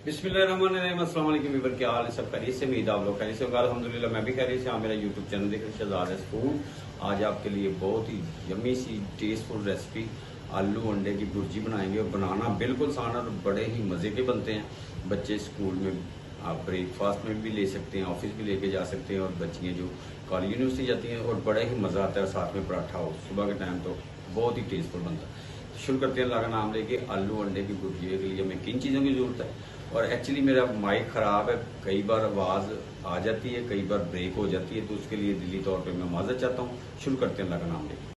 बिस्मिल्लाहिर्रहमानिर्रहीम। अस्सलाम वालेकुम वीवर, क्या हाल है? सब खैरियत से? उम्मीद आप लोग खैरियत से होगा। अल्हम्दुलिल्लाह मैं भी खैरियत से। आप मेरा यूट्यूब चैनल देख रहे हैं शहजाद एस फूड। आज आपके लिए बहुत ही यम्मी सी टेस्टफुल रेसिपी आलू अंडे की भुर्जी बनाएंगे और बनाना बिल्कुल आसान और बड़े ही मज़े के बनते हैं। बच्चे स्कूल में आप ब्रेकफास्ट में भी ले सकते हैं, ऑफिस भी लेके जा सकते हैं, और बच्चियाँ जो कॉलेज यूनिवर्सिटी जाती हैं और बड़ा ही मज़ा आता है। साथ में पराठा हो सुबह के टाइम तो बहुत ही टेस्टफुल बनता है। शुरू करते हैं अल्लाह का नाम लेके। आलू अंडे की भुर्जी के लिए हमें किन चीज़ों की ज़रूरत है? और एक्चुअली मेरा माइक ख़राब है, कई बार आवाज़ आ जाती है, कई बार ब्रेक हो जाती है, तो उसके लिए दिली तौर पे मैं माज़रत चाहता हूँ। शुरू करते हैं अल्लाह का नाम लेके।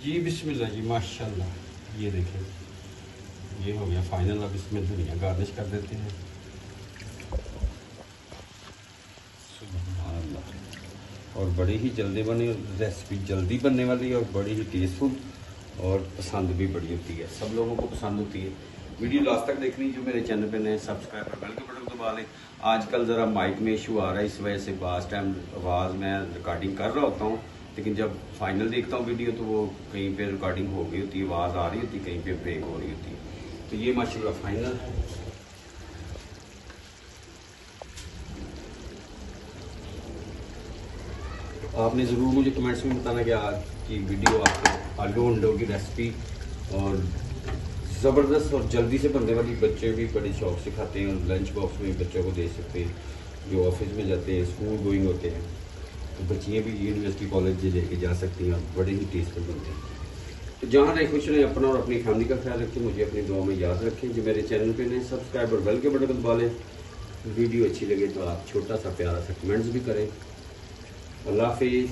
जी बिस्मिल्लाह जी, माशाल्लाह। ये देखें, ये हो गया फाइनल। अब इसमें धनिया गार्निश कर देते हैं। सुभान अल्लाह। और बड़ी ही जल्दी बनी रेसिपी, जल्दी बनने वाली है और बड़ी ही टेस्टफुल और पसंद भी बड़ी होती है, सब लोगों को पसंद होती है। वीडियो लास्ट तक देखनी। जो मेरे चैनल पे नए सब्सक्राइब और बेल के बटन दबा लें। आजकल ज़रा माइक में इशू आ रहा है, इस वजह से बास टाइम आवाज़ मैं रिकॉर्डिंग कर रहा होता हूँ, लेकिन जब फाइनल देखता हूँ वीडियो तो वो कहीं पे रिकॉर्डिंग हो गई होती है, आवाज़ आ रही होती है, कहीं पे ब्रेक हो रही होती है। तो ये माशाल्लाह फाइनल है। आपने ज़रूर मुझे कमेंट्स में बताना कि आज की वीडियो आपको आलू अंडों की रेसिपी और ज़बरदस्त और जल्दी से बनने वाली, बच्चे भी बड़े शौक से खाते हैं और लंच बॉक्स में बच्चों को दे सकते हैं जो ऑफिस में जाते हैं, स्कूल गोइंग होते हैं। तो बच्चियाँ भी यूनिवर्सिटी कॉलेज लेके जा सकती हैं और बड़े ही टेस्टफुल बनते हैं। तो जहाँ रहे खुश रहें, अपना और अपनी फैमिली का ख्याल रखें, मुझे अपनी दुआ में याद रखें। जो मेरे चैनल पे नए सब्सक्राइब और बेल के बटन दबा लें। वीडियो अच्छी लगे तो आप छोटा सा प्यारा सा कमेंट्स भी करें। अल्लाह हाफिज़।